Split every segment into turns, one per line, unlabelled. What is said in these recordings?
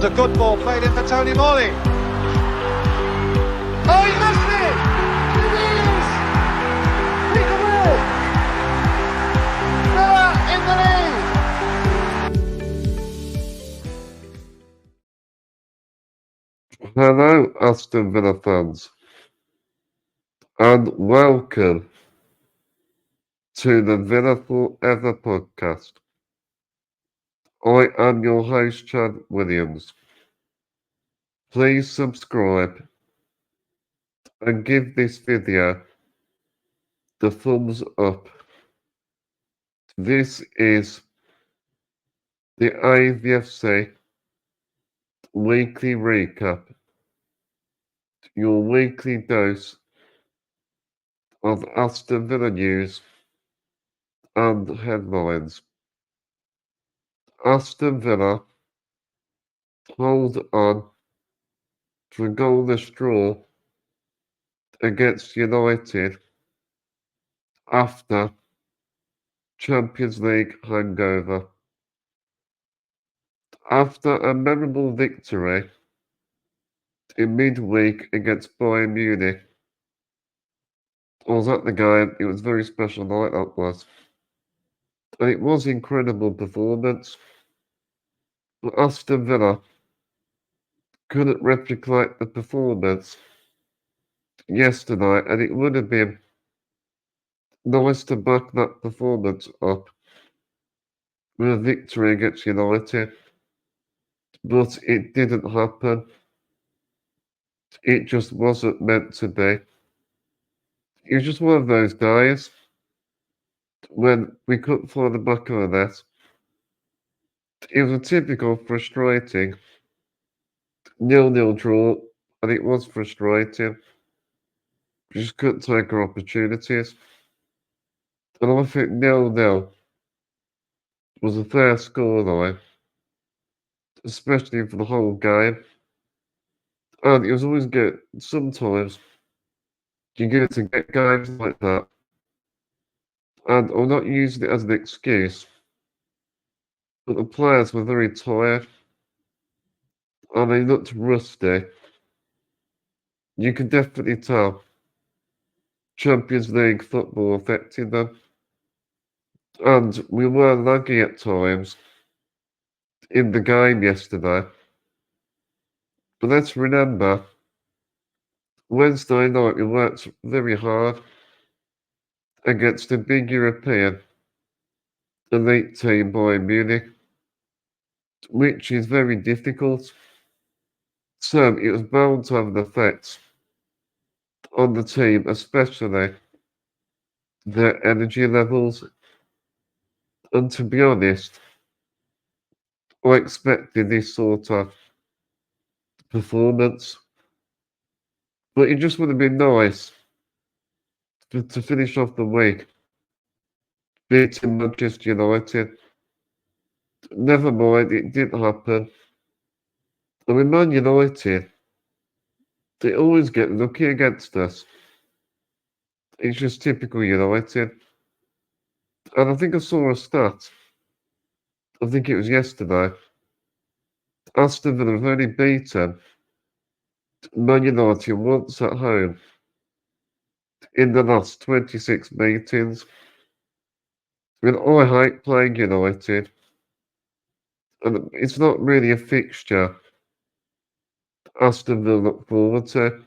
A good ball played in for Tony Morley. Oh, he missed it! It is! Peterwell! Villa in the lead!
Hello, Aston Villa fans, and welcome to the Villa Forever podcast. I am your host, Chad Williams. Please subscribe and give this video the thumbs up. This is the Avfc weekly recap, your weekly dose of Aston Villa news and headlines. Aston Villa hold on to a goalless draw against United after Champions League hangover. After a memorable victory in midweek against Bayern Munich, I was at the game. It was a very special night, that was. And it was an incredible performance. But Aston Villa couldn't replicate the performance yesterday, and it would have been nice to back that performance up with a victory against United. But it didn't happen. It just wasn't meant to be. It was just one of those days when we couldn't find the back of the net. It was a typical frustrating 0-0 draw, and it was frustrating. We just couldn't take our opportunities. And I think 0-0 was a fair scoreline, especially for the whole game. And it was always good. Sometimes you get to get games like that. And I'm not using it as an excuse, but the players were very tired and they looked rusty. You can definitely tell Champions League football affected them. And we were lagging at times in the game yesterday. But let's remember, Wednesday night we worked very hard against a big European elite team, Bayern Munich, which is very difficult. So it was bound to have an effect on the team, especially their energy levels. And to be honest, I expected this sort of performance. But it just would have been nice to finish off the week beating Manchester United. Never mind, it didn't happen. And with Man United, they always get lucky against us. It's just typical United. And I think I saw a stat. I think it was yesterday. Aston Villa have only beaten Man United once at home in the last 26 meetings. I mean, I hate playing United. And it's not really a fixture Aston Villa look forward to.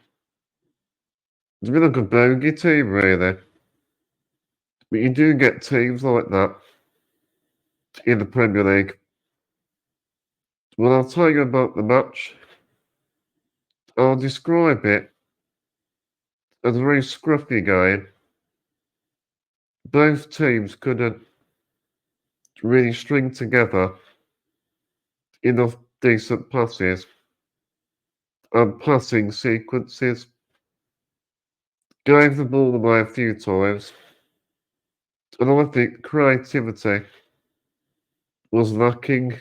It's been like a bogey team, really. But you do get teams like that in the Premier League. Well, I'll tell you about the match. I'll describe it as a very scruffy game. Both teams couldn't really string together enough decent passes and passing sequences. Gave the ball away a few times. And I think creativity was lacking.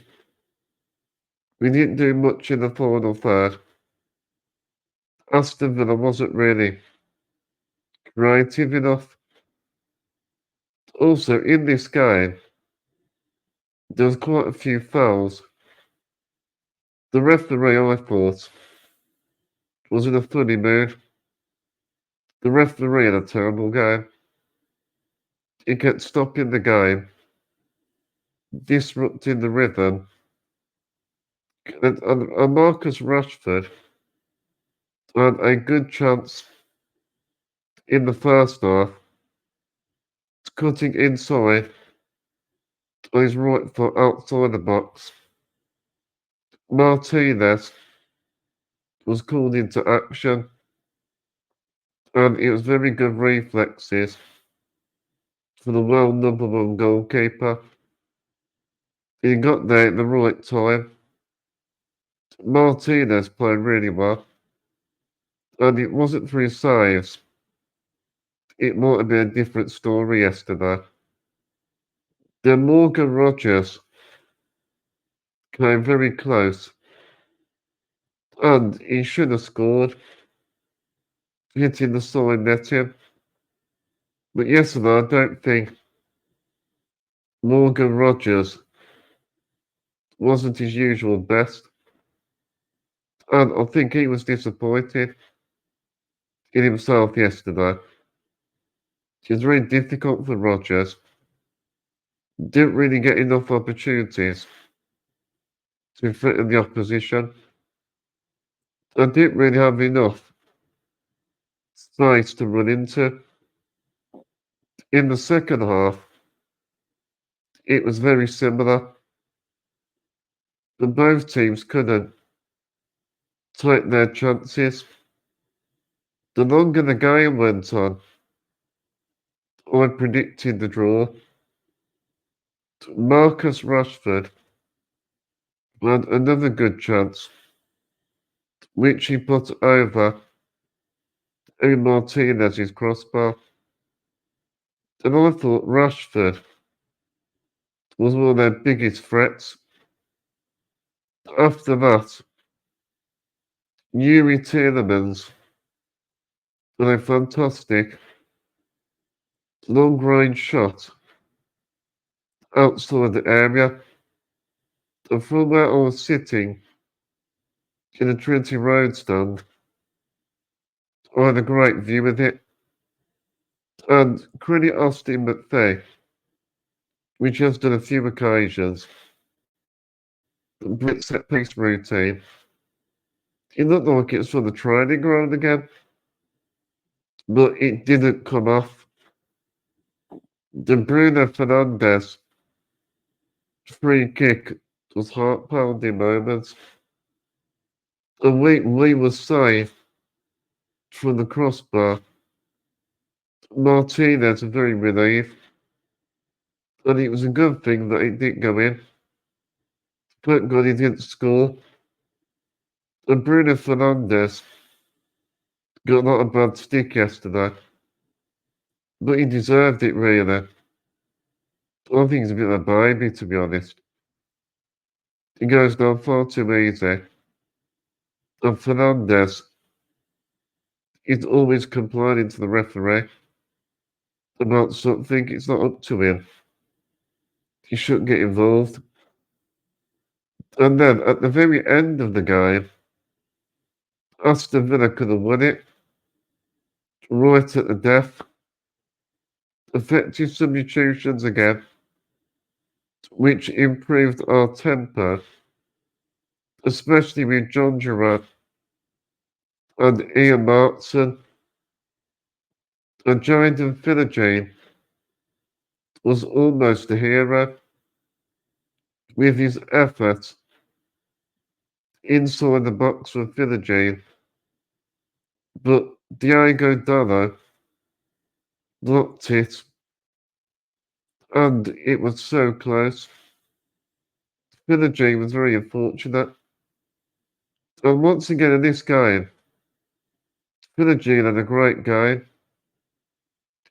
We didn't do much in the final third. Aston Villa wasn't really creative enough. Also, in this game, there was quite a few fouls The referee, I thought, was in a funny mood. The referee had a terrible game. He kept stopping the game, disrupting the rhythm, and Marcus Rashford had a good chance in the first half, cutting inside on his right foot outside the box. Martinez was called into action, and it was very good reflexes for the world number one goalkeeper. He got there at the right time. Martinez played really well, and it wasn't for his saves. It might have been a different story yesterday. Then Morgan Rogers came very close, and he should have scored, hitting the side netting. But yesterday, I don't think Morgan Rogers wasn't his usual best, and I think he was disappointed in himself yesterday. It was very difficult for Rogers. Didn't really get enough opportunities to threaten the opposition. I didn't really have enough space to run into. In the second half, it was very similar. And both teams couldn't take their chances. The longer the game went on, I predicted the draw. Marcus Rashford had another good chance, which he put over Martinez's crossbar. And I thought Rashford was one of their biggest threats. After that, Yuri Tielemans had a fantastic long-range shot outside the area. And from where I was sitting in the Trinity Road stand, I had a great view of it. And credit Austin McFay, which has done a few occasions, Brit set piece routine. It looked like it's for the training ground again, but it didn't come off. The Bruno Fernandes free kick was heart-pounding moments. And we were safe from the crossbar. Martinez was very relieved. And it was a good thing that it didn't go in. Thank God he didn't score. And Bruno Fernandes got a lot of bad stick yesterday. But he deserved it, really. I think he's a bit of a baby, to be honest. He goes down far too easy. And Fernandes is always complaining to the referee about something. It's not up to him. He shouldn't get involved. And then, at the very end of the game, Aston Villa could have won it right at the death. Effective substitutions again, which improved our temper, especially with John Gerrard and Ian Martson. And Jaden Philogene was almost a hero with his effort inside the box for Philogene. But Diego Dallo blocked it, and it was so close. Philogene was very unfortunate. And once again in this game, Philogene had a great game.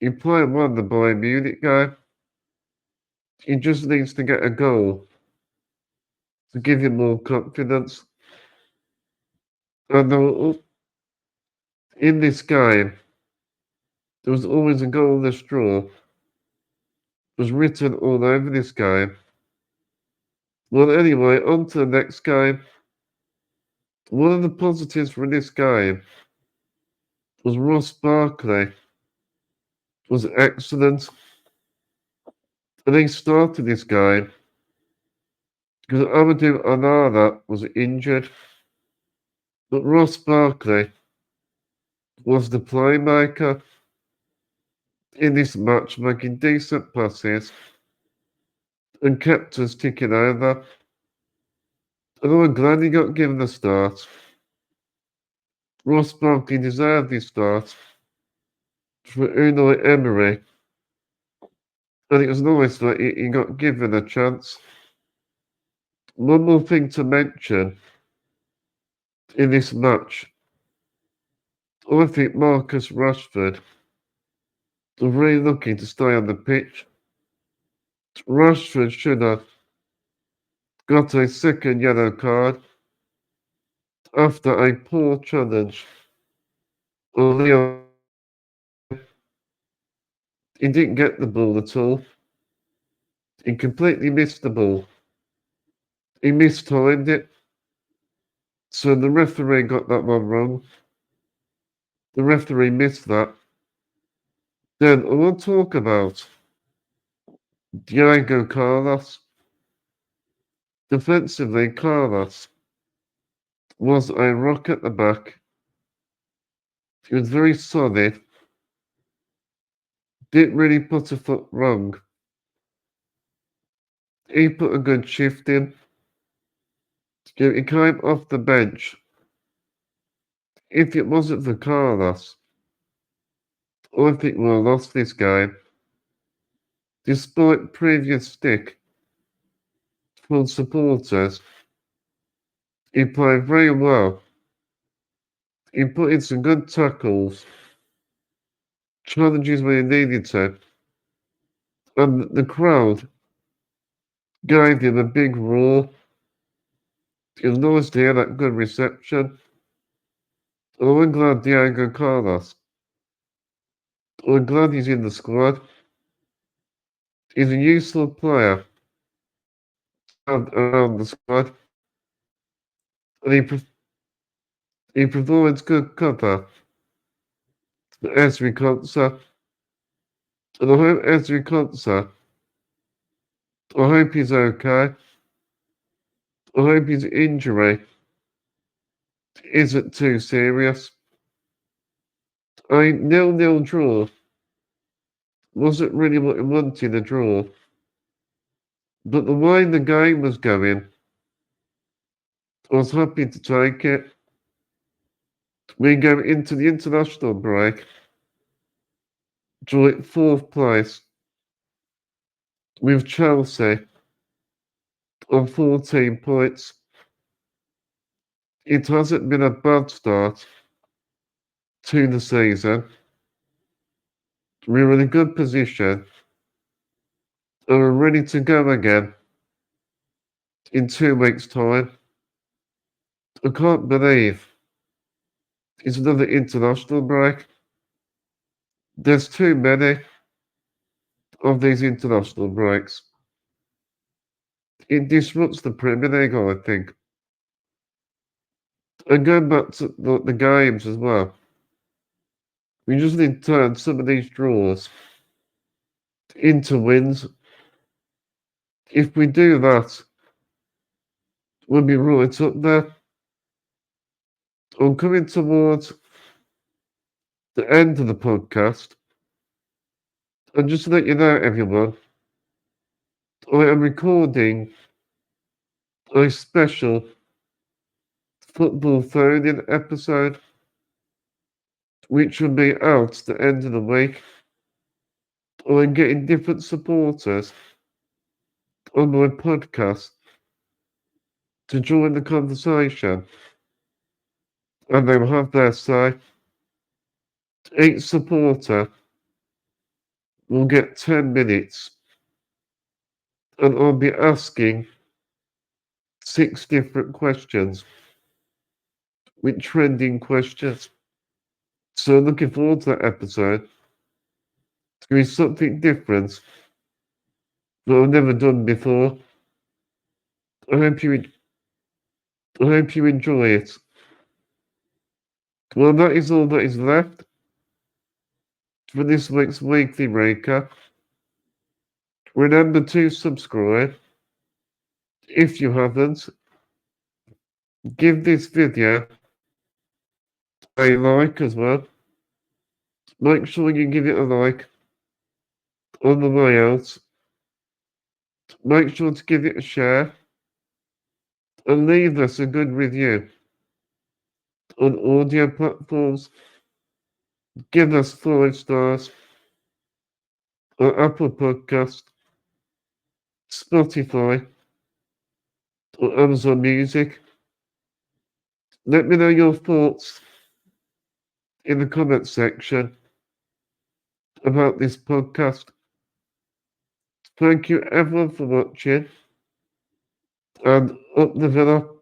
He played well in the Bayern Munich game. He just needs to get a goal to give him more confidence. And in this game, there was always a goalless draw. It was written all over this game. Well, anyway, on to the next game. one of the positives for this game was Ross Barkley was excellent. And he started this game because Amadou Onana was injured. But Ross Barkley was the playmaker in this match, making decent passes and kept us ticking over. And I'm glad he got given a start. Ross Barkley deserved his start for Unai Emery. And it was nice that he got given a chance. One more thing to mention in this match. I think Marcus Rashford was really lucky to stay on the pitch. Rashford should have got a second yellow card after a poor challenge on Leo. He didn't get the ball at all. He completely missed the ball. He mistimed it. So the referee got that one wrong. The referee missed that. Then I want to talk about Diego Carlos. Defensively, Carlos was a rock at the back. He was very solid. Didn't really put a foot wrong. He put a good shift in. He came off the bench. If it wasn't for Carlos, I think we'll have lost this game. Despite previous stick from supporters, he played very well. He put in some good tackles, challenges when he needed to, and the crowd gave him a big roar. It was nice to hear that good reception. And I'm glad Diego Carlos. I'm glad he's in the squad. He's a useful player around the squad. And he provides good cover for Ezri Konsa. And I hope Ezri Konsa, I hope he's okay. I hope his injury isn't too serious. A 0-0 draw wasn't really what I wanted, a draw. But the way the game was going, I was happy to take it. We go into the international break, joint fourth place with Chelsea on 14 points. It hasn't been a bad start to the season. We're in a good position and we're ready to go again in 2 weeks' time. I can't believe it's another international break. There's too many of these international breaks. It disrupts the Premier League, I think. And going back to the games as well, we just need to turn some of these draws into wins. If we do that, we'll be right up there. I'm coming towards the end of the podcast. And just to let you know, everyone, I am recording a special football phone-in episode, which will be out at the end of the week. I'm getting different supporters on my podcast to join the conversation, and they will have their say. Each supporter will get 10 minutes, and I'll be asking 6 different questions with trending questions. So looking forward to that episode. It's going to be something different that I've never done before. I hope you enjoy it. Well, that is all that is left for this week's Weekly Breaker. Remember to subscribe if you haven't. Give this video a like as well. Make sure you give it a like on the way out. Make sure to give it a share and leave us a good review on audio platforms. Give us 5 stars on Apple Podcast, Spotify, or Amazon Music. Let me know your thoughts in the comment section about this podcast. Thank you everyone for watching, and up the villa.